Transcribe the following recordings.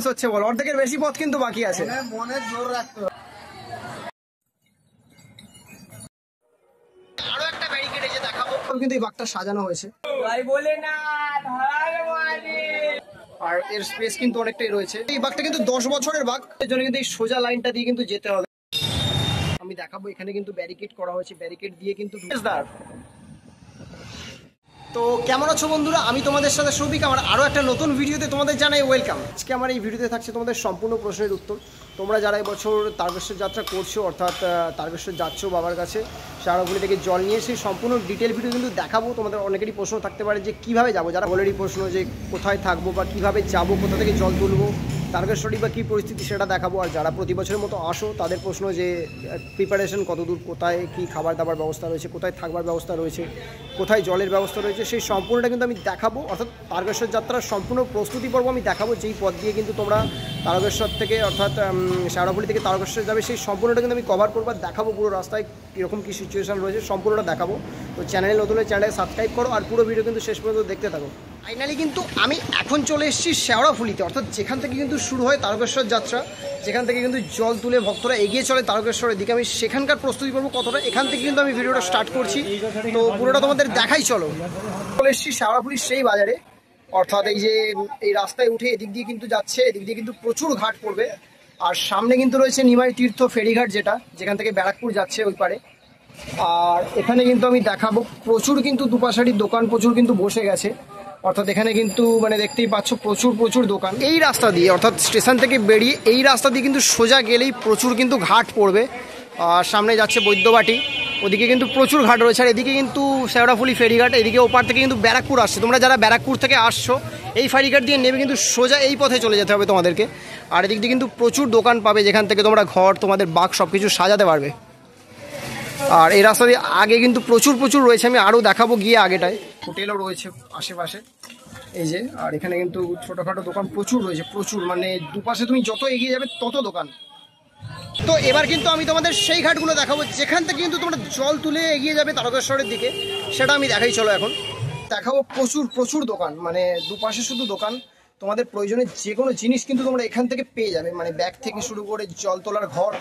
হচ্ছে বল? অর্ধেকের বেশি পথ কিন্তু বাকি আছে। মনে জোর রাখতে হবে। আরো একটা ব্যারিকেড এসে দেখাবো, কিন্তু এই বাঘটা সাজানো হয়েছে আর এর স্পেস কিন্তু অনেকটাই রয়েছে। এই বাঘটা কিন্তু 10 বছরের বাঘ, এর জন্য কিন্তু এই সোজা লাইনটা দিয়ে কিন্তু যেতে হবে। আমি দেখাবো, এখানে কিন্তু ব্যারিকেড করা হয়েছে, ব্যারিকেড দিয়ে কিন্তু। তো কেমন আছো বন্ধুরা, আমি তোমাদের সাথে সৌভিক, আমার আরও একটা নতুন ভিডিওতে তোমাদের জানাই ওয়েলকাম। আজকে আমার এই ভিডিওতে থাকছে তোমাদের সম্পূর্ণ প্রশ্নের উত্তর। তোমরা যারা এবছর তারকেশ্বর যাত্রা করছো, অর্থাৎ তারকেশ্বর যাচ্ছ বাবার কাছে শেওড়াফুলি থেকে জল নিয়ে, সেই সম্পূর্ণ ডিটেল ভিডিও কিন্তু দেখাবো। তোমাদের অনেকেরই প্রশ্ন থাকতে পারে যে কীভাবে যাবো, যারা অলরেডি প্রশ্ন যে কোথায় থাকবো বা কীভাবে যাবো, কোথা থেকে জল তুলবো, তারকেশ্বরী বা কী পরিস্থিতি সেটা দেখাবো। আর যারা প্রতি বছরের মতো আসো তাদের প্রশ্ন যে প্রিপারেশন কতদূর, কোথায় কী খাবার দাবার ব্যবস্থা রয়েছে, কোথায় থাকবার ব্যবস্থা রয়েছে, কোথায় জলের ব্যবস্থা রয়েছে, সেই সম্পূর্ণটা কিন্তু আমি দেখাবো। অর্থাৎ তারকেশ্বর যাত্রার সম্পূর্ণ প্রস্তুতি পর্ব আমি দেখাবো, যেই পথ দিয়ে কিন্তু তোমরা তারকেশ্বর থেকে অর্থাৎ শেওড়াফুলি থেকে তারকেশ্বর যাবে, সেই সম্পূর্ণটা কিন্তু আমি কভার করবো, দেখাবো পুরো রাস্তায় কীরকম কী সিচুয়েশান রয়েছে, সম্পূর্ণটা দেখাবো। তো চ্যানেলে নতুন হলে চ্যানেলে সাবস্ক্রাইব করো আর পুরো ভিডিও কিন্তু শেষ পর্যন্ত দেখতে থাকো। ফাইনালি কিন্তু আমি এখন চলে এসেছি শেওড়াফুলিতে, অর্থাৎ যেখান থেকে কিন্তু শুরু হয় তারকেশ্বর যাত্রা, যেখান থেকে কিন্তু জল তুলে ভক্তরা এগিয়ে চলে তারকেশ্বরের দিকে। আমি সেখানকার প্রস্তুতি করবো কতটা, এখান থেকে কিন্তু আমি ভিডিওটা স্টার্ট করছি। তো পুরোটা তোমাদের দেখাই, চলো। চলে এসেছি শেওড়াফুলির সেই বাজারে, অর্থাৎ এই যে এই রাস্তায় উঠে এদিক দিয়ে কিন্তু যাচ্ছে, এদিক দিয়ে কিন্তু প্রচুর ঘাট পড়বে। আর সামনে কিন্তু রয়েছে নিমাই তীর্থ ফেরিঘাট, যেখান থেকে ব্যারাকপুর যাচ্ছে ওই পারে। আর এখানে কিন্তু আমি দেখাবো প্রচুর কিন্তু দুপাশারির দোকান প্রচুর কিন্তু বসে গেছে, অর্থাৎ এখানে কিন্তু মানে দেখতেই পাচ্ছ প্রচুর দোকান। এই রাস্তা দিয়ে অর্থাৎ স্টেশন থেকে বেরিয়ে এই রাস্তা দিয়ে কিন্তু সোজা গেলেই প্রচুর কিন্তু ঘাট পড়বে। আর সামনে যাচ্ছে বৈদ্যবাটি, ওদিকে কিন্তু প্রচুর ঘাট রয়েছে। আর এদিকে কিন্তু শেওড়াফুলি ফেরিঘাট, এদিকে ওপার থেকে কিন্তু ব্যারাকপুর আসছে। তোমরা যারা ব্যারাকপুর থেকে আসছো এই ফেরিঘাট দিয়ে নেবে কিন্তু সোজা এই পথে চলে যেতে হবে তোমাদেরকে। আর এদিক দিয়ে কিন্তু প্রচুর দোকান পাবে, যেখান থেকে তোমরা ঘর, তোমাদের বাঘ সব কিছু সাজাতে পারবে। আর এই রাস্তা দিয়ে আগে কিন্তু প্রচুর রয়েছে, আমি আরও দেখাবো গিয়ে। আগেটায় হোটেলও রয়েছে আশেপাশে, এই যে। আর এখানে কিন্তু ছোটোখাটো দোকান প্রচুর রয়েছে, মানে দুপাশে তুমি যত এগিয়ে যাবে তত দোকান। তো এবার কিন্তু আমি তোমাদের সেই ঘাটগুলো দেখাবো যেখান থেকে কিন্তু তোমরা জল তুলে এগিয়ে যাবে তারকেশ্বরের দিকে, সেটা আমি দেখাই। চলো এখন দেখাবো প্রচুর দোকান, মানে দুপাশে শুধু দোকান। তোমাদের প্রয়োজনের যে কোনো জিনিস কিন্তু তোমরা এখান থেকে পেয়ে যাবে, মানে ব্যাগ থেকে শুরু করে জল তোলার ঘর,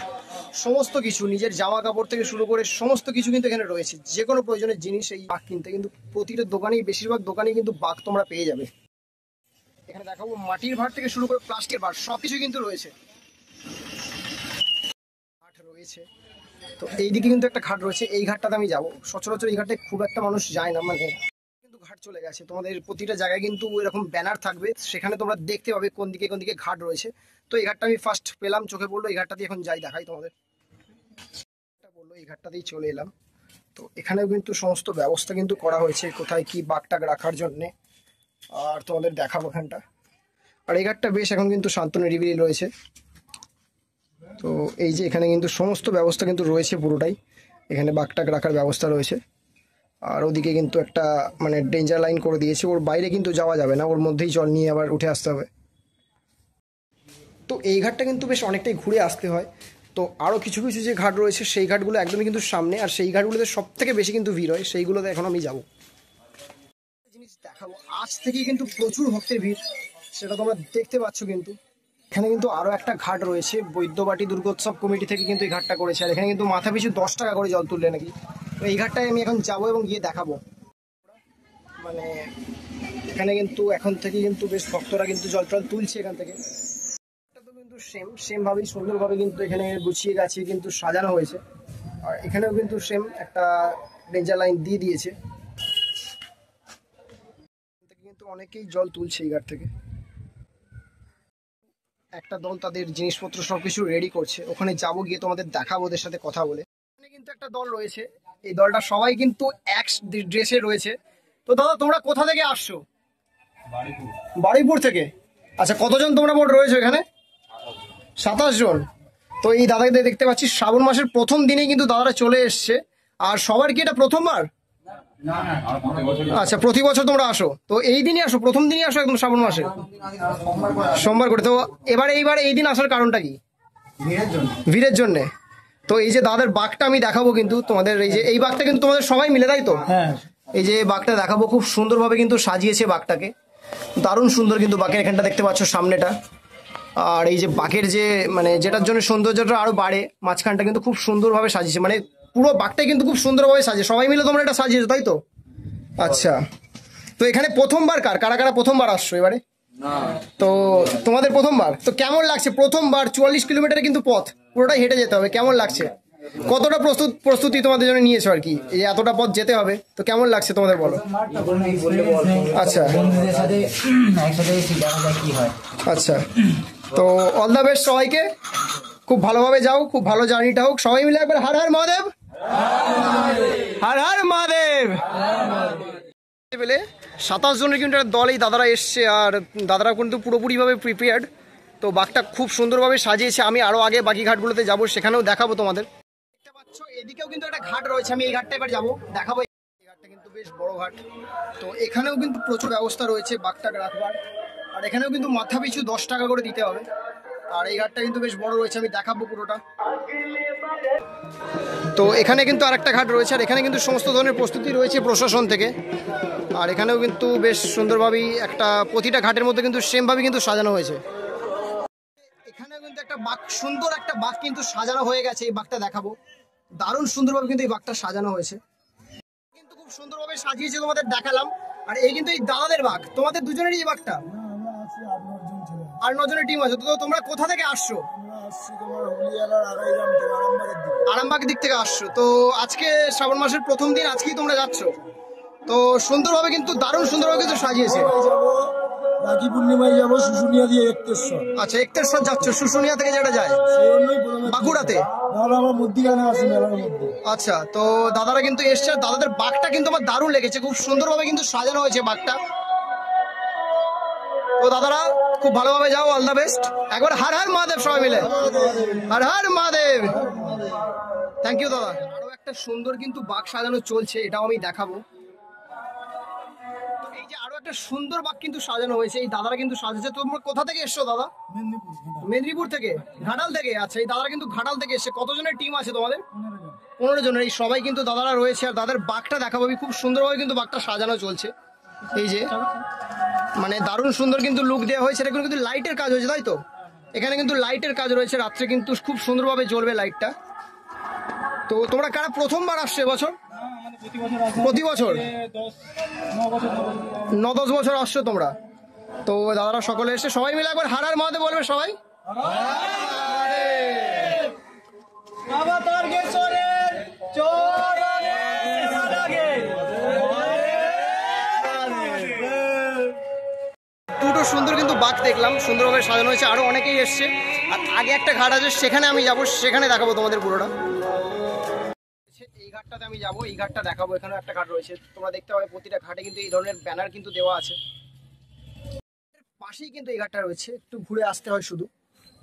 সমস্ত কিছু, নিজের জামা কাপড় থেকে শুরু করে সমস্ত কিছু কিন্তু এখানে রয়েছে। যে কোনো প্রয়োজনের জিনিস এই বাঘ কিনতে কিন্তু প্রতিটা দোকানেই, বেশিরভাগ দোকানেই কিন্তু বাঘ তোমরা পেয়ে যাবে। এখানে দেখাবো মাটির ভাঁড় থেকে শুরু করে প্লাস্টিকের ভাঁড়, সব কিছু কিন্তু রয়েছে। ঘাট রয়েছে, তো এইদিকে কিন্তু একটা ঘাট রয়েছে, এই ঘাটটাতে আমি যাবো। সচরাচর এই ঘাটে খুব একটা মানুষ যায় না, মানে ঘাট চলে গেছে। তোমাদের প্রতিটা জায়গায় কিন্তু এরকম ব্যানার থাকবে, সেখানে তোমরা দেখতে পাবে কোন দিকে ঘাট রয়েছে। তো এই ঘাটটা আমি ফার্স্ট পেলাম, চোখে পড়লো, এই ঘাটটা দিয়ে এখন যাই দেখাই তোমাদের। বললো এই ঘাটটাতেই চলে এলাম। তো এখানেও কিন্তু সমস্ত ব্যবস্থা কিন্তু করা হয়েছে, কোথায় কি বাঘটাক রাখার জন্যে। আর তোমাদের দেখাবো এখানটা। আর এই ঘাটটা বেশ এখন কিন্তু শান্ত নিরিবিলি রয়েছে। তো এই যে এখানে কিন্তু সমস্ত ব্যবস্থা কিন্তু রয়েছে পুরোটাই, এখানে বাঘটাক রাখার ব্যবস্থা রয়েছে। আর ওদিকে কিন্তু একটা মানে ডেঞ্জার লাইন করে দিয়েছে, ওর বাইরে কিন্তু যাওয়া যাবে না, ওর মধ্যেই জল নিয়ে আবার উঠে আসতে হবে। তো এই ঘাটটা কিন্তু বেশ অনেকটাই ঘুরে আসতে হয়। তো আরও কিছু যে ঘাট রয়েছে সেই ঘাটগুলো একদমই কিন্তু সামনে, আর সেই ঘাটগুলোতে সব থেকে বেশি কিন্তু ভিড় হয়, সেইগুলোতে এখন আমি যাবো। জিনিস দেখাবো, আজ থেকেই কিন্তু প্রচুর ভক্তের ভিড়, সেটা তোমরা দেখতে পাচ্ছ। কিন্তু এখানে কিন্তু আরও একটা ঘাট রয়েছে, বৈদ্যবাটি দুর্গোৎসব কমিটি থেকে কিন্তু এই ঘাটটা করেছে। আর এখানে কিন্তু মাথা পিছু 10 টাকা করে জল তুললে নাকি। তো এই ঘাটটায় আমি এখন যাবো এবং গিয়ে দেখাবো। মানে এখানে কিন্তু এখন থেকে কিন্তু বেশ ভক্তরা কিন্তু জল তুলছে এখান থেকে। তো কিন্তু সেম ভাবেই সুন্দরভাবে কিন্তু এখানে গুছিয়ে গাছিয়ে কিন্তু সাজানো হয়েছে। আর এখানেও কিন্তু সেম একটা ডেঞ্জার লাইন দিয়ে দিয়েছে, কিন্তু অনেকেই জল তুলছে এই ঘাট থেকে। একটা দল তাদের জিনিসপত্র সবকিছু রেডি করছে, ওখানে যাবো, গিয়ে তোমাদের দেখাবো, ওদের সাথে কথা বলে। এখানে কিন্তু একটা দল রয়েছে, এই দলটা সবাই কিন্তু এক ড্রেসে রয়েছে। তো দাদা তোমরা কোথা থেকে আসছো? বারুইপুর থেকে। আচ্ছা, কতজন তোমরা মোট রয়েছে এখানে? 27 জন। তো এই দাদাকে দেখতে পাচ্ছি শ্রাবণ মাসের প্রথম দিনেই কিন্তু দাদারা চলে এসছে। আর সবার কি এটা প্রথমবার? আচ্ছা, প্রতি বছর তোমরা আসো? তো এই দিনই আসো, প্রথম দিনই আসো একদম শ্রাবণ মাসে, সোমবার করে? তো এইবার এই দিন আসার কারণটা কি? ভিড়ের জন্য। তো এই যে দাদার বাঘটা আমি দেখাবো কিন্তু তোমাদের, এই যে এই বাঘটা কিন্তু তোমাদের সবাই মিলে, তাই তো? এই যে বাঘটা দেখাবো, খুব সুন্দরভাবে কিন্তু সাজিয়েছে বাঘটাকে, দারুণ সুন্দর কিন্তু বাঘের এখানটা দেখতে পাচ্ছ সামনেটা। আর এই যে বাঘের যে মানে যেটার জন্য সৌন্দর্যটা আরো বাড়ে, মাঝখানটা কিন্তু খুব সুন্দরভাবে সাজিয়েছে, মানে পুরো বাঘটাই কিন্তু খুব সুন্দরভাবে সাজিয়ে, সবাই মিলে তোমরা এটা সাজিয়েছো তাই তো? আচ্ছা, তো এখানে প্রথমবার কারা কারা প্রথমবার আসছো এবারে? তো তোমাদের প্রথমবার, তো কেমন লাগছে প্রথমবার? 44 কিলোমিটার কিন্তু পথ পুরোটাই হেঁটে যেতে হবে, কেমন লাগছে? কতটা প্রস্তুতি তোমাদের জন্য নিয়েছো আর কি, এই এতটা পথ যেতে হবে, তো কেমন লাগছে তোমাদের বলো? আচ্ছা আচ্ছা, তো অল দ্য বেস্ট সবাইকে, খুব ভালোভাবে যাও, খুব ভালো জার্নিটা হোক, সবাই মিলে একবার হর হর মহাদেব, হর হর মহাদেব। 27 জনের কিন্তু একটা দল এই দাদারা এসছে, আর দাদারা কিন্তু পুরোপুরিভাবে প্রিপেয়ার্ড। তো বাঘটা খুব সুন্দরভাবে সাজিয়েছে, আমি আরো আগে বাকি ঘাটগুলোতে যাব, সেখানেও দেখাবো তোমাদের। দেখতে পাচ্ছ এদিকেও কিন্তু একটা ঘাট রয়েছে, আমি এই ঘাটটা এবার যাবো, দেখাবো। এই ঘাটটা কিন্তু বেশ বড় ঘাট, তো এখানেও কিন্তু প্রচুর ব্যবস্থা রয়েছে বাঘটাকে রাখবার, আর এখানেও কিন্তু মাথা পিছু 10 টাকা করে দিতে হবে। আর এই ঘাটটা কিন্তু বেশ বড় রয়েছে, আমি দেখাবো পুরোটা। তো এখানে কিন্তু আরেকটা ঘাট রয়েছে, আর এখানে কিন্তু সমস্ত ধরনের প্রস্তুতি রয়েছে প্রশাসন থেকে। আর এখানেও কিন্তু বেশ সুন্দরভাবেই একটা প্রতিটা ঘাটের মধ্যে কিন্তু সেমভাবে কিন্তু সাজানো হয়েছে। এখানেও কিন্তু একটা বাঘ, সুন্দর একটা বাঘ কিন্তু সাজানো হয়ে গেছে, এই বাঘটা দেখাবো। দারুণ সুন্দরভাবে কিন্তু এই বাঘটা সাজানো হয়েছে, কিন্তু খুব সুন্দরভাবে সাজিয়েছে, তোমাদের দেখালাম। আর এই কিন্তু এই দাদাদের বাঘ, তোমাদের দুজনেরই এই বাঘটা? আর 9 জনের টিম আছে। তো তোমরা কোথা থেকে আসছো? আরামবাগ দিক থেকে আসছো। তো আজকে শ্রাবণ মাসের প্রথম দিন, আজকেই তোমরা যাচ্ছ, তো সুন্দরভাবে কিন্তু দারুণ সুন্দরভাবে কিন্তু সাজিয়েছে। রাখি পূর্ণিমায় যাবো শুশুনিয়া দিয়ে একতেশ্বর। আচ্ছা, একতেশ্বর যাচ্ছ, শুশুনিয়া থেকে যেটা যায় বাঁকুড়াতে। আমার মধ্যিখানে আছে মেলার মধ্যে। আচ্ছা, তো দাদারা কিন্তু এসছে, দাদাদের বাঘটা কিন্তু আমার দারুণ লেগেছে, খুব সুন্দরভাবে কিন্তু সাজানো হয়েছে বাঘটা। তো দাদারা খুব ভালোভাবে যাও, অল দ্য বেস্ট। একবার হর হর মহাদেব সবাই মিলে, হর হর মহাদেব। থ্যাংক ইউ দাদা। আরো একটা সুন্দর কিন্তু বাঘ সাজানো চলছে, এটাও আমি দেখাবো। তো এই যে আরো একটা সুন্দর বাঘ কিন্তু সাজানো হয়েছে, এই দাদারা কিন্তু সাজাচ্ছে। তোমরা কোথা থেকে এসছো দাদা? মেদিনীপুর থেকে, ঘাটাল থেকে। আচ্ছা, এই দাদারা কিন্তু ঘাটাল থেকে এসছে। কতজনের টিম আছে তোমাদের? 15 জনের। এই সবাই কিন্তু দাদারা রয়েছে, আর দাদার বাঘটা দেখাবো। খুব সুন্দরভাবে কিন্তু বাঘটা সাজানো চলছে, এই যে মানে দারুণ সুন্দর কিন্তু লুক দেওয়া হয়েছে। এটা কিন্তু লাইটের কাজ হয়েছে তাই তো? এখানে কিন্তু লাইটের কাজ রয়েছে, রাত্রে কিন্তু খুব সুন্দরভাবে জ্বলবে লাইটটা। তো তোমরা কারা প্রথমবার আসছো এবছর? প্রতি বছর 9-10 বছর আসছো তোমরা। তো দাদারা সকলে এসে সবাই মিলে একবার হর হর মহাদেব বলবে সবাই। দুটো সুন্দর কিন্তু বাঘ দেখলাম, সুন্দরভাবে সাজানো হয়েছে, আরো অনেকেই এসছে। আর আগে একটা ঘাট আছে, সেখানে আমি যাবো, সেখানে দেখাবো তোমাদের পুরোটা। এই ঘাটটাতে আমি যাবো, এই ঘাটটা দেখাবো। এখানে একটা ঘাট রয়েছে, তোমরা দেখতে পাবে প্রতিটা ঘাটে কিন্তু এই ধরনের ব্যানার কিন্তু দেওয়া আছে। পাশেই কিন্তু এই ঘাটটা রয়েছে, একটু ঘুরে আসতে হয় শুধু।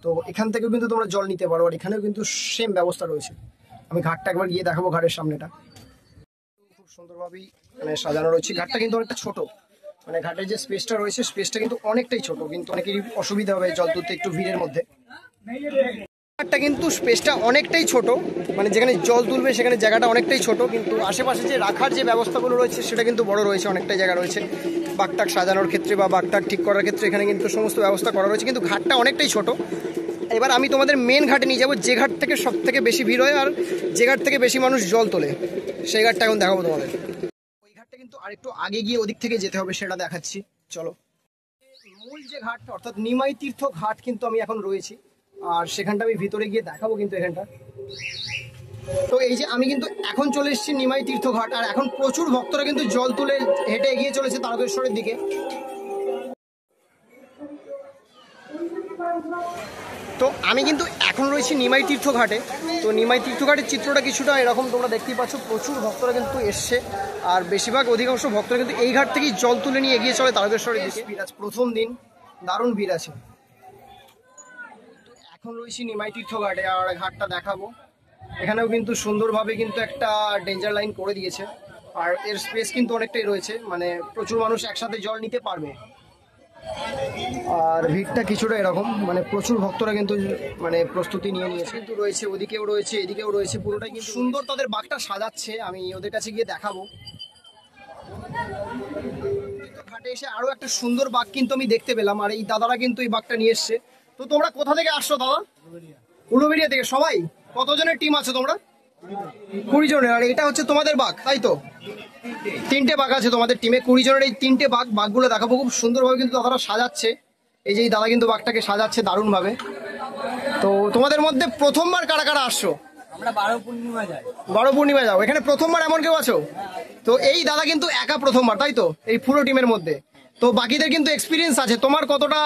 তো এখান থেকেও কিন্তু তোমরা জল নিতে পারো, আর এখানেও কিন্তু সেম ব্যবস্থা রয়েছে। আমি ঘাটটা একবার গিয়ে দেখাবো, ঘাটের সামনেটা খুব সুন্দরভাবেই মানে সাজানো রয়েছে। ঘাটটা কিন্তু অনেকটা ছোট, মানে ঘাটের যে স্পেসটা রয়েছে, স্পেসটা কিন্তু অনেকটাই ছোট, কিন্তু অনেকেরই অসুবিধা হবে জল তুলতে একটু ভিড়ের মধ্যে। ঘাটটা কিন্তু স্পেসটা অনেকটাই ছোট, মানে যেখানে জল তুলবে সেখানে জায়গাটা অনেকটাই ছোট, কিন্তু আশেপাশে যে রাখার যে ব্যবস্থাগুলো রয়েছে সেটা কিন্তু বড় রয়েছে, অনেকটাই জায়গা রয়েছে বাঘটাক সাজানোর ক্ষেত্রে বা বাঘটাক ঠিক করার ক্ষেত্রে। এখানে কিন্তু সমস্ত ব্যবস্থা করা রয়েছে, কিন্তু ঘাটটা অনেকটাই ছোট। এবার আমি তোমাদের মেন ঘাটে নিয়ে যাবো, যে ঘাট থেকে সব থেকে বেশি ভিড় হয় আর যে ঘাট থেকে বেশি মানুষ জল তোলে, সেই ঘাটটা এখন দেখাবো তোমাদের। ওই ঘাটটা কিন্তু আরেকটু আগে গিয়ে ওদিক থেকে যেতে হবে, সেটা দেখাচ্ছি, চলো। মূল যে ঘাট অর্থাৎ নিমাই তীর্থ ঘাট কিন্তু আমি এখন রয়েছি, আর সেখানটা আমি ভিতরে গিয়ে দেখাবো কিন্তু এখানটা। তো এই যে আমি কিন্তু এখন চলে এসেছি নিমাই তীর্থ ঘাট, আর এখন প্রচুর ভক্তরা কিন্তু জল তুলে হেঁটে এগিয়ে চলেছে তারকেশ্বরের দিকে। তো আমি কিন্তু এখন রয়েছি নিমাই তীর্থ ঘাটে। তো নিমাই তীর্থ ঘাটের চিত্রটা কিছুটা এরকম, তোমরা দেখতেই পাচ্ছ প্রচুর ভক্তরা কিন্তু এসছে, আর বেশিরভাগ অধিকাংশ ভক্তরা কিন্তু এই ঘাট থেকেই জল তুলে নিয়ে এগিয়ে চলে তারকেশ্বরের দিকে। ভিড় আছে প্রথম দিন, দারুণ ভিড় আছে। এখন রয়েছি নিমাই তীর্থ ঘাটে, আর ঘাটটা দেখাবো। এখানেও কিন্তু সুন্দরভাবে কিন্তু একটা ডেঞ্জার লাইন করে দিয়েছে, আর এর স্পেস কিন্তু অনেকটাই রয়েছে, মানে প্রচুর মানুষ একসাথে জল নিতে পারবে। আর ভিড়টা কিছুটা এরকম, মানে প্রচুর ভক্তরা কিন্তু মানে প্রস্তুতি নিয়ে নিয়েছে, কিন্তু রয়েছে ওদিকেও রয়েছে এদিকেও রয়েছে, পুরোটাই কিন্তু সুন্দর তাদের বাঘটা সাজাচ্ছে। আমি ওদের কাছে গিয়ে দেখাবো। ঘাটে এসে আরো একটা সুন্দর বাঘ কিন্তু আমি দেখতে পেলাম, আর এই দাদারা কিন্তু এই বাঘটা নিয়ে এসছে। তো তোমরা কোথা থেকে আসছো দাদা? উলুবেড়িয়া থেকে। সবাই কতজনের টিম আছে তোমরা? 20 জনের। আর এটা হচ্ছে তোমাদের বাঘ, তাই তো? 3টে বাঘ আছে তোমাদের টিমে। 20 জনের এই 3টে বাঘগুলো দেখাবো। খুব সুন্দরভাবে কিন্তু দাদারা সাজাচ্ছে। এই যে এই দাদা কিন্তু বাঘটাকে সাজাচ্ছে দারুণ ভাবে। তো তোমাদের মধ্যে প্রথমবার কারা কারা আসছো? আমরা 12 পূর্ণিমা যাই। 12 পূর্ণিমা যাও। এখানে প্রথমবার এমন কেউ আছো? তো এই দাদা কিন্তু একা প্রথমবার, তাই তো? এই পুরো টিমের মধ্যে। তো বাকিদের কিন্তু এক্সপিরিয়েন্স আছে। তোমার কতটা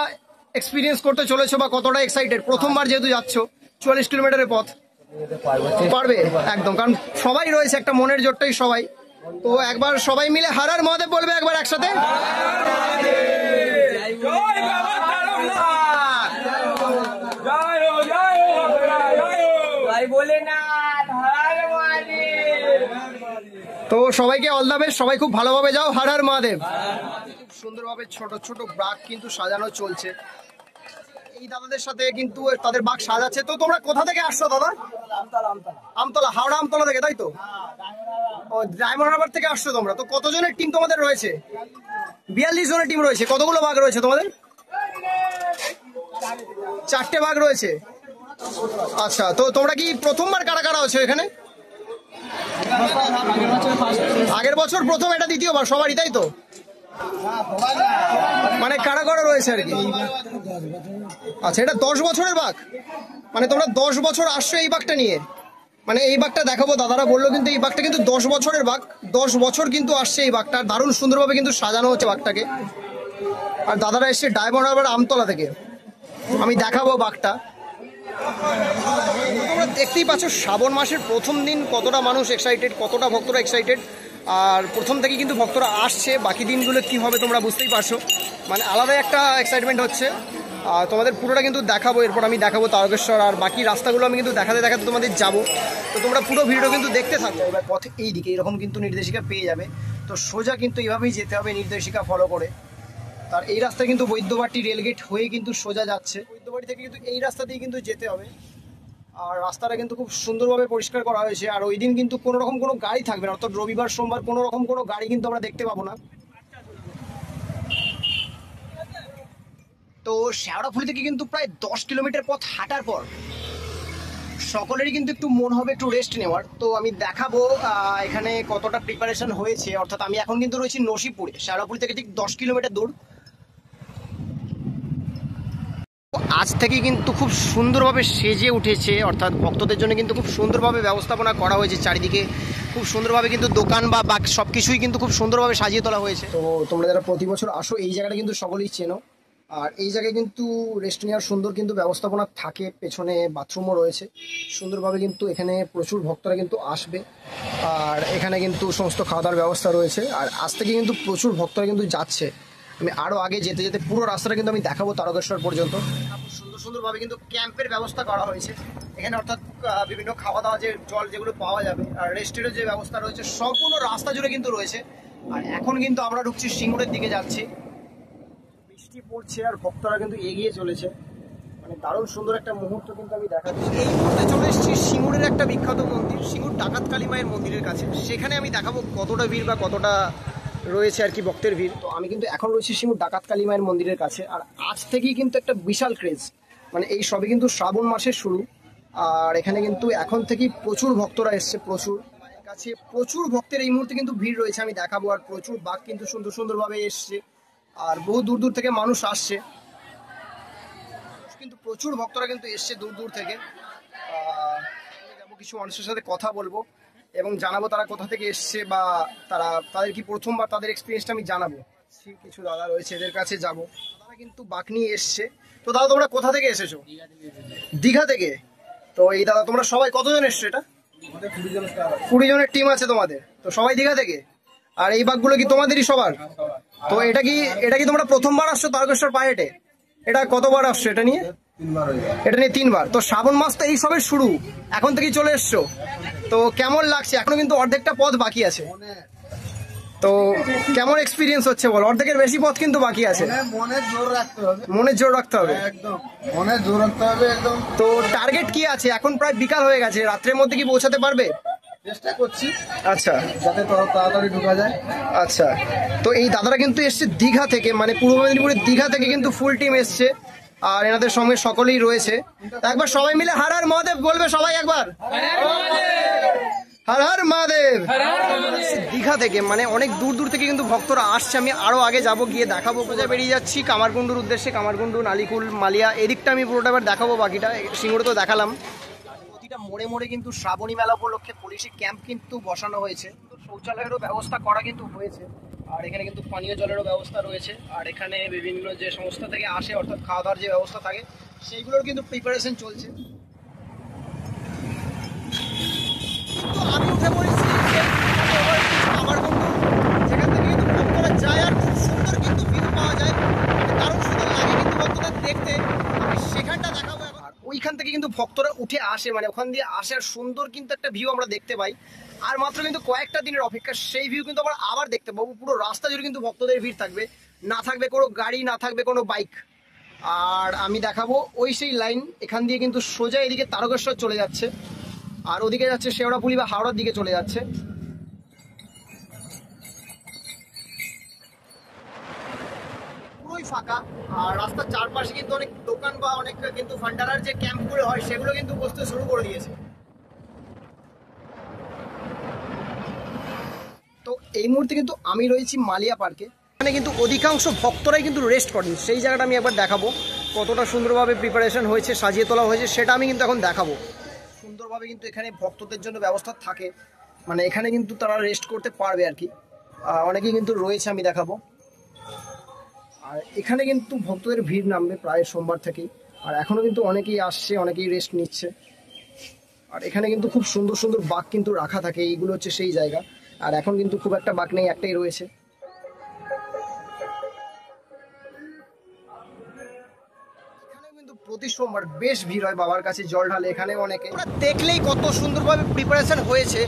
এক্সপিরিয়েন্স করতে চলেছো বা কতটা এক্সাইটেড? প্রথমবার যেহেতু যাচ্ছ 44 কিলোমিটারের পথ, পারবে একদম। কারণ সবাই রয়েছে, একটা মনের জোরটাই সবাই। তো একবার সবাই মিলে হর হর মহাদেব বলবে একবার একসাথে। তো সবাইকে অল দ্য বেস্ট, সবাই খুব ভালোভাবে যাও। হর হর মহাদেব। খুব সুন্দরভাবে ছোট ছোট বাঘ কিন্তু সাজানো চলছে। এই দাদাদের সাথে কিন্তু তাদের বাঘ সাজাচ্ছে। তো তোমরা কোথা থেকে আসছো দাদা? আমতলা, হাওড়া আমতলা থেকে, তাই তো? ও, ডায়মন্ড হারবার থেকে আসছো তোমরা। তো কতজনের টিম তোমাদের রয়েছে? 42 জনের টিম রয়েছে। কতগুলো বাঘ রয়েছে তোমাদের? 4টে বাঘ রয়েছে। আচ্ছা, তো তোমরা কি প্রথমবার কারা কারা আছো এখানে? আগের বছর প্রথম, এটা দ্বিতীয়বার সবারই, তাই তো? মানে কারা কারা রয়েছে আর কি? আচ্ছা, এটা 10 বছরের বাঘ। মানে তোমরা 10 বছর আসছো এই বাঘটা নিয়ে? মানে এই বাঘটা দেখাবো দাদারা বললো, কিন্তু এই বাঘটা কিন্তু 10 বছরের বাঘ। 10 বছর কিন্তু আসছে এই বাঘটা। দারুণ সুন্দরভাবে কিন্তু সাজানো হচ্ছে বাঘটাকে। আর দাদারা এসছে ডায়মন্ড হারবার আমতলা থেকে। আমি দেখাবো বাঘটা। তোমরা দেখতেই পাচ্ছ শ্রাবণ মাসের প্রথম দিন কতটা মানুষ এক্সাইটেড, কতটা ভক্তরা এক্সাইটেড। আর প্রথম থেকে কিন্তু ভক্তরা আসছে। বাকি দিনগুলো কি হবে তোমরা বুঝতেই পারছো। মানে আলাদা একটা এক্সাইটমেন্ট হচ্ছে। আর তোমাদের পুরোটা কিন্তু দেখাবো। এরপর আমি দেখাবো তারকেশ্বর, আর বাকি রাস্তাগুলো আমি কিন্তু দেখাতে দেখাতে তোমাদের যাবো। তো তোমরা পুরো ভিডিও কিন্তু দেখতে থাকো। এবার পথে এইদিকে এরকম কিন্তু নির্দেশিকা পেয়ে যাবে। তো সোজা কিন্তু এইভাবেই যেতে হবে নির্দেশিকা ফলো করে। তার এই রাস্তায় কিন্তু বৈদ্যবাটি রেলগেট হয়ে কিন্তু সোজা যাচ্ছে। বৈদ্যবাটি থেকে কিন্তু এই রাস্তা দিয়ে কিন্তু যেতে হবে। আর রাস্তাটা কিন্তু খুব সুন্দরভাবে পরিষ্কার করা হয়েছে। আর ওই দিন কিন্তু কোনো রকম কোনো গাড়ি থাকবে না, অর্থাৎ রবিবার সোমবার কোনো রকম কোনো গাড়ি কিন্তু আমরা দেখতে পাবো না। তো শেওড়াফুলি থেকে কিন্তু প্রায় 10 কিলোমিটার পথ হাঁটার পর সকলেরই কিন্তু একটু মন হবে একটু রেস্ট নেওয়ার। তো আমি দেখাবো এখানে কতটা প্রিপারেশন হয়েছে। অর্থাৎ আমি এখন কিন্তু রয়েছি নসিপুরে, শেওড়াফুলি থেকে ঠিক 10 কিলোমিটার দূর। আজ থেকে কিন্তু খুব সুন্দরভাবে সেজে উঠেছে, অর্থাৎ ভক্তদের জন্য কিন্তু খুব সুন্দরভাবে ব্যবস্থাপনা করা হয়েছে। চারিদিকে খুব সুন্দরভাবে কিন্তু দোকান বা সব কিছুই কিন্তু খুব সুন্দরভাবে সাজিয়ে তোলা হয়েছে। তো তোমরা যারা প্রতি বছর আসো এই জায়গাটা কিন্তু সকলেই চেনো। আর এই জায়গায় কিন্তু রেস্ট নেওয়ার সুন্দর কিন্তু ব্যবস্থাপনা থাকে। পেছনে বাথরুমও রয়েছে সুন্দরভাবে। কিন্তু এখানে প্রচুর ভক্তরা কিন্তু আসবে। আর এখানে কিন্তু সমস্ত খাওয়া দাওয়ার ব্যবস্থা রয়েছে। আর আজ থেকে কিন্তু প্রচুর ভক্তরা কিন্তু যাচ্ছে। আমি আরও আগে যেতে যেতে পুরো রাস্তাটা কিন্তু আমি দেখাবো তারকেশ্বর পর্যন্ত। সুন্দর সুন্দরভাবে কিন্তু ক্যাম্পের ব্যবস্থা করা হয়েছে এখানে। অর্থাৎ বিভিন্ন খাওয়া দাওয়া, যে জল যেগুলো পাওয়া যাবে, আর রেস্টেরও যে ব্যবস্থা রয়েছে সম্পূর্ণ রাস্তা জুড়ে কিন্তু রয়েছে। আর এখন কিন্তু আমরা ঢুকছি সিঙ্গুরের দিকে যাচ্ছি। বৃষ্টি পড়ছে আর ভক্তরা কিন্তু এগিয়ে চলেছে। মানে দারুণ সুন্দর একটা মুহূর্ত কিন্তু আমি দেখাচ্ছি। এই মুহূর্তে চলে এসেছি সিঙ্গুরের একটা বিখ্যাত মন্দির, সিঙ্গুর ডাকাত কালী মায়ের মন্দিরের কাছে। সেখানে আমি দেখাবো কতটা ভিড় বা কতটা রয়েছে আর কি ভক্তের ভিড়। তো আমি কিন্তু এখন রয়েছি সিঙ্গুর ডাকাত কালী মায়ের মন্দিরের কাছে। আর আজ থেকেই কিন্তু একটা বিশাল ক্রেজ। মানে এই সবে কিন্তু শ্রাবণ মাসের শুরু। আর এখানে কিন্তু এখন থেকেই প্রচুর ভক্তরা এসছে। প্রচুর কাছে প্রচুর ভক্তের এই মুহূর্তে কিন্তু ভিড় রয়েছে, আমি দেখাবো। আর প্রচুর বাঘ কিন্তু সুন্দর সুন্দরভাবে এসছে। আর বহু দূর দূর থেকে মানুষ আসছে। কিন্তু প্রচুর ভক্তরা কিন্তু এসছে দূর দূর থেকে। যাবো কিছু মানুষের সাথে কথা বলবো এবং জানাবো তারা কোথা থেকে এসছে বা তাদের কি প্রথমবার, তাদের এক্সপিরিয়েন্সটা আমি জানাবো। কিছু দাদা রয়েছে, এদের কাছে যাবো। তারা কিন্তু বাঘ নিয়ে এসছে। তো দাদা তোমরা কোথা থেকে এসেছো? দীঘা থেকে। তো এই দাদা তোমরা সবাই কতজন এসছো? এটা 20 জনের টিম আছে তোমাদের। তো সবাই দীঘা থেকে। আর এই বাঘগুলো কি তোমাদেরই সবার? তো এটা কি তোমরা প্রথমবার আসছো তারকেশ্বর পাহাড়ে? এটা কতবার আসছো এটা নিয়ে? এটা নিয়ে 3বার। তো শ্রাবণ মাস তো এই সবে শুরু, এখন থেকেই চলে এসছো। তো কেমন লাগছে? এখনো কিন্তু অর্ধেকটা পথ বাকি আছে। তো কেমন এক্সপিরিয়েন্স হচ্ছে বল? অর্ধেকের বেশি পথ কিন্তু বাকি আছে। মনের জোর রাখতে হবে। মনের জোর রাখতে হবে একদম, মনের জোর রাখতে হবে একদম। তো টার্গেট কি আছে? এখন প্রায় বিকাল হয়ে গেছে, রাত্রের মধ্যে কি পৌঁছাতে পারবে? চেষ্টা করছি আচ্ছা, যাতে তাড়াতাড়ি ঢোকা যায়। আচ্ছা। তো এই দাদারা কিন্তু এসছে দীঘা থেকে, মানে পূর্ব মেদিনীপুরের দীঘা থেকে কিন্তু ফুল টিম এসছে। আর এনাদের সঙ্গে সকলেই রয়েছে। একবার সবাই মিলে হর হর মহাদেব বলবে সবাই একবার, হর হর মহাদেব। দীঘা থেকে মানে অনেক দূর দূর থেকে কিন্তু ভক্তরা আসছে। আমি আরো আগে যাব, গিয়ে দেখাবো। সোজা বেরিয়ে যাচ্ছি কামারকুণ্ডুর উদ্দেশ্যে। কামারকুণ্ডু, নালিকুল, মালিয়া এদিকটা আমি পুরোটা এবার দেখাবো। বাকিটা সিঙ্গুরে তো দেখালাম। প্রতিটা মোড়ে মোড়ে কিন্তু শ্রাবণী মেলা উপলক্ষে পুলিশি ক্যাম্প কিন্তু বসানো হয়েছে। শৌচালয়েরও ব্যবস্থা করা কিন্তু হয়েছে। আর এখানে কিন্তু পানীয় জলেরও ব্যবস্থা রয়েছে। আর এখানে বিভিন্ন যে সংস্থা থেকে আসে অর্থাৎ খাওয়া দাওয়ার যে ব্যবস্থা থাকে সেইগুলোর কিন্তু প্রিপারেশন চলছে। তো আমি উঠে পড়েছি কামারকুণ্ডু, যেখান থেকে কিন্তু ভক্তরা যায় আর খুব সুন্দর কিন্তু ভিউ পাওয়া যায়, দারুণ সুন্দর লাগে কিন্তু ভক্তদের দেখতে। আমি সেখানটা দেখাবো। আর ওইখান থেকে কিন্তু ভক্তরা উঠে আসে, মানে ওখান দিয়ে আসে আর সুন্দর কিন্তু একটা ভিউ আমরা দেখতে পাই। আর মাত্র কিন্তু কয়েকটা দিনের অপেক্ষা, সেই ভিউ কিন্তু আমরা আবার দেখতে পাবো। পুরো রাস্তা জুড়ে কিন্তু ভক্তদের ভিড় থাকবে, না থাকবে কোনো গাড়ি, না থাকবে কোনো বাইক। আর আমি দেখাবো ওই সেই লাইন, এখান দিয়ে কিন্তু সোজা এদিকে তারকেশ্বর চলে যাচ্ছে, আর ওদিকে যাচ্ছে শেওড়াফুলি বা হাওড়ার দিকে চলে যাচ্ছে। পুরোই ফাঁকা। আর রাস্তার চারপাশে কিন্তু অনেক দোকান বা অনেক কিন্তু ফান্ডারার যে ক্যাম্পগুলো হয় সেগুলো কিন্তু বসতে শুরু করে দিয়েছে। তো এই মুহূর্তে কিন্তু আমি রয়েছি মালিয়া পার্কে। এখানে কিন্তু অধিকাংশ ভক্তরাই কিন্তু রেস্ট করেন। সেই জায়গাটা আমি একবার দেখাবো, কতটা সুন্দরভাবে প্রিপারেশন হয়েছে, সাজিয়ে তোলা হয়েছে, সেটা আমি কিন্তু এখন দেখাবো। সুন্দরভাবে কিন্তু এখানে ভক্তদের জন্য ব্যবস্থা থাকে, মানে এখানে কিন্তু তারা রেস্ট করতে পারবে আর কি। অনেকেই কিন্তু রয়েছে, আমি দেখাবো। আর এখানে কিন্তু ভক্তদের ভিড় নামবে প্রায় সোমবার থেকেই। আর এখনো কিন্তু অনেকেই আসছে, অনেকেই রেস্ট নিচ্ছে। আর এখানে কিন্তু খুব সুন্দর সুন্দর বাঘ কিন্তু রাখা থাকে, এইগুলো হচ্ছে সেই জায়গা। আর এখন কিন্তু খুব একটা বাঘ নেই, একটাই রয়েছে। এখানে কিন্তু প্রতি সোমবার বেশ ভিড় হয় বাবার কাছে জল ঢালে। এখানে অনেকে দেখলেই কত সুন্দরভাবে প্রিপারেশন হয়েছে।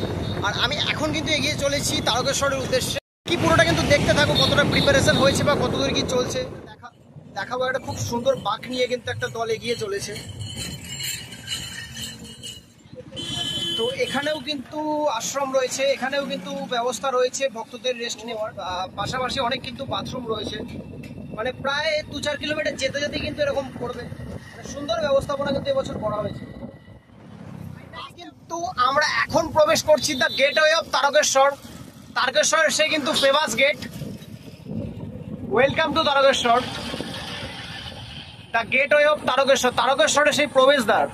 আর আমি এখন কিন্তু এগিয়ে চলেছি তারকেশ্বরের উদ্দেশ্যে। কি পুরোটা কিন্তু দেখতে থাকো, কতটা প্রিপারেশন হয়েছে বা কতদূর কি চলছে দেখাবো। একটা খুব সুন্দর বাঘ নিয়ে কিন্তু একটা দল এগিয়ে চলেছে। তো এখানেও কিন্তু আশ্রম রয়েছে, এখানেও কিন্তু ব্যবস্থা রয়েছে ভক্তদের রেস্ট নেওয়ার। পাশাপাশি অনেক কিন্তু বাথরুম রয়েছে, মানে প্রায় 2-4 কিলোমিটার যেতে যেতে কিন্তু এরকম করবে। সুন্দর ব্যবস্থাপনা কিন্তু এবছর করা হয়েছে। কিন্তু আমরা এখন প্রবেশ করছি দ্য গেটওয়ে অফ তারকেশ্বর। তারকেশ্বরের সে কিন্তু famous gate. Welcome to Tarakeswar, the gateway of Tarakeswar. তারকেশ্বরের সেই প্রবেশদ্বার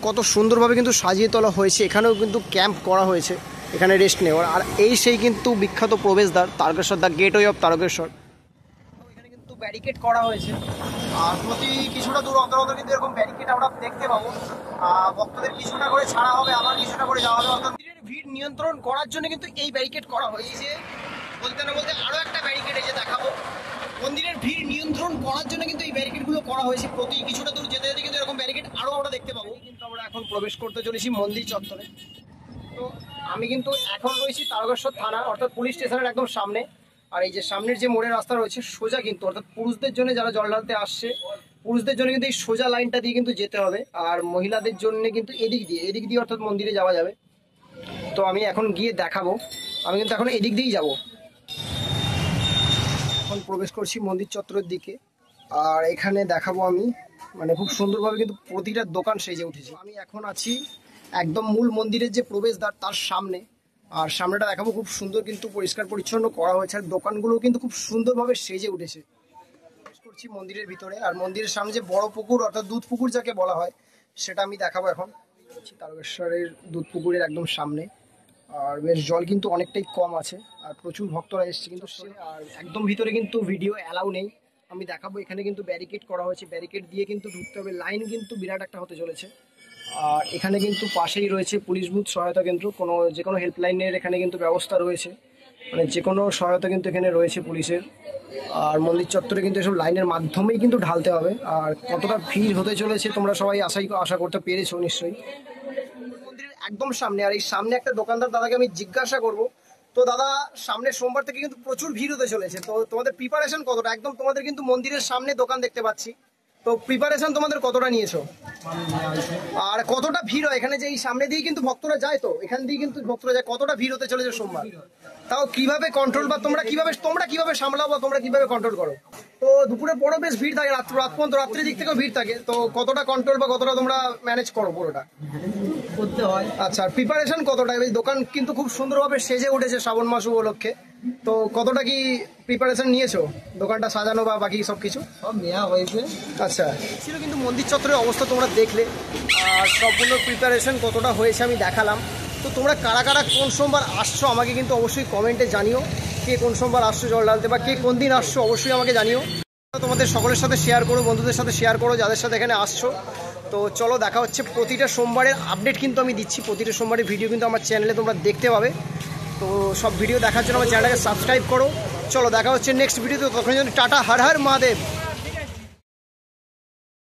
কত সুন্দরভাবে কিন্তু সাজিয়ে তোলা হয়েছে। এখানেও কিন্তু ক্যাম্প করা হয়েছে, এখানে রেস্ট নেওয়ার। আর এই সেই কিন্তু বিখ্যাত প্রবেশদ্বার Tarakeswar, the gateway of Tarakeswar. এখানে কিন্তু ব্যারিকেড করা হয়েছে। আর প্রতি কিছুটা দূর অন্তর অন্তর কিন্তু এরকম ব্যারিকেড আমরা দেখতে পাবো। ভক্তদের কিছুটা করে ছাড়া হবে, আবার কিছুটা করে যাওয়া হবে। অর্থাৎ ভিড় নিয়ন্ত্রণ করার জন্য কিন্তু এই ব্যারিকেড করা হয়েছে। বলতে না বলতে আরো একটা ব্যারিকেড এই যে দেখাবো। মন্দিরের ভিড় নিয়ন্ত্রণ করার জন্য কিন্তু এই ব্যারিকেডগুলো করা হয়েছে। প্রতি কিছুটা দূর যেতে যেতে কিন্তু এরকম ব্যারিকেড আরো আমরা দেখতে পাবো। কিন্তু আমরা এখন প্রবেশ করতে চলেছি মন্দির চত্বরে। তো আমি কিন্তু এখন রয়েছি তারকেশ্বর থানা অর্থাৎ পুলিশ স্টেশনের একদম সামনে। আর এই যে সামনের যে মোড়ের রাস্তা রয়েছে সোজা কিন্তু, অর্থাৎ পুরুষদের জন্য যারা জল ঢালতে আসছে পুরুষদের জন্য কিন্তু এই সোজা লাইনটা দিয়ে কিন্তু যেতে হবে। আর মহিলাদের জন্য কিন্তু এদিক দিয়ে অর্থাৎ মন্দিরে যাওয়া যাবে। তো আমি এখন গিয়ে দেখাবো। আমি কিন্তু এখন এদিক দিয়েই যাবো। এখন প্রবেশ করছি মন্দির চত্বরের দিকে। আর এখানে দেখাবো আমি, মানে খুব সুন্দরভাবে কিন্তু প্রতিটা দোকান সেজে উঠেছে। আমি এখন আছি একদম মূল মন্দিরের যে প্রবেশদ্বার তার সামনে। আর সামনেটা দেখাবো, খুব সুন্দর কিন্তু পরিষ্কার পরিচ্ছন্ন করা হয়েছে। আর দোকানগুলো কিন্তু খুব সুন্দরভাবে সেজে উঠেছে। প্রবেশ করছি মন্দিরের ভিতরে। আর মন্দিরের সামনে যে বড় পুকুর অর্থাৎ দুধ পুকুর যাকে বলা হয় সেটা আমি দেখাবো এখন। তারকেশ্বরের দুধ পুকুরের একদম সামনে। আর বেশ জল কিন্তু অনেকটাই কম আছে, আর প্রচুর ভক্তরা এসছে কিন্তু। আর একদম ভিতরে কিন্তু ভিডিও অ্যালাউ নেই। আমি দেখাবো এখানে কিন্তু ব্যারিকেড করা হয়েছে, ব্যারিকেড দিয়ে কিন্তু ঢুকতে হবে। লাইন কিন্তু বিরাট একটা হতে চলেছে। আর এখানে কিন্তু পাশেই রয়েছে পুলিশ বুথ সহায়তা কেন্দ্র। যে কোনো হেল্পলাইনের এখানে কিন্তু ব্যবস্থা রয়েছে, মানে যে কোনো সহায়তা কিন্তু এখানে রয়েছে পুলিশের। আর মন্দির চত্বরে কিন্তু এসব লাইনের মাধ্যমেই কিন্তু ঢালতে হবে। আর কতটা ভিড় হতে চলেছে তোমরা সবাই আশা করতে পেরেছো নিশ্চয়ই। মন্দিরের একদম সামনে। আর এই সামনে একটা দোকানদার দাদাকে আমি জিজ্ঞাসা করব। তো দাদা, সামনে সোমবার থেকে কিন্তু প্রচুর ভিড় হতে চলেছে, তো তোমাদের প্রিপারেশন কতটা? একদম তোমাদের কিন্তু মন্দিরের সামনে দোকান দেখতে পাচ্ছি, তো প্রিপারেশন তোমাদের কতটা নিয়েছো আর কতটা ভিড় হয় এখানে? যে এই সামনে দিয়ে কিন্তু ভক্তরা যায়, তো এখান দিয়ে কিন্তু ভক্তরা যায়, কতটা ভিড় হতে চলেছে সোমবার? তাও কিভাবে কন্ট্রোল বা তোমরা কিভাবে সামলাও বা তোমরা কিভাবে কন্ট্রোল করো? তো দুপুরের পরও বেশ ভিড় থাকে, রাত পর্যন্ত, রাত্রির দিক থেকেও ভিড় থাকে, তো কতটা কন্ট্রোল বা কতটা তোমরা ম্যানেজ করো পুরোটা? করতে হয়। আচ্ছা, প্রিপারেশন কতটা? এই দোকান কিন্তু খুব সুন্দরভাবে সেজে উঠেছে শ্রাবণ মাস উপলক্ষে, তো কতটা কি প্রিপারেশন নিয়েছো দোকানটা সাজানো বা বাকি সব কিছু? সব নেওয়া হয়েছে। আচ্ছা, ছিল কিন্তু মন্দির চত্বরের অবস্থা তোমরা দেখলে, আর সম্পূর্ণ প্রিপারেশন কতটা হয়েছে আমি দেখালাম। তো তোমরা কারা কারা কোন সোমবার আসছো আমাকে কিন্তু অবশ্যই কমেন্টে জানিও, কে কোন সোমবার আসছো জল ঢালতে বা কে কোন দিন আসছো অবশ্যই আমাকে জানিও। তোমাদের সকলের সাথে শেয়ার করো, বন্ধুদের সাথে শেয়ার করো যাদের সাথে এখানে আসছো। তো চলো দেখা হচ্ছে, প্রতিটা সোমবারের আপডেট কিন্তু আমি দিচ্ছি, প্রতিটা সোমবারের ভিডিও কিন্তু আমার চ্যানেলে তোমরা দেখতে পাবে। তো সব ভিডিও দেখার জন্য আমার চ্যানেলটাকে সাবস্ক্রাইব করো। চলো দেখা হচ্ছে নেক্সট ভিডিওতে, তখন টাটা, হর হর মহাদেব।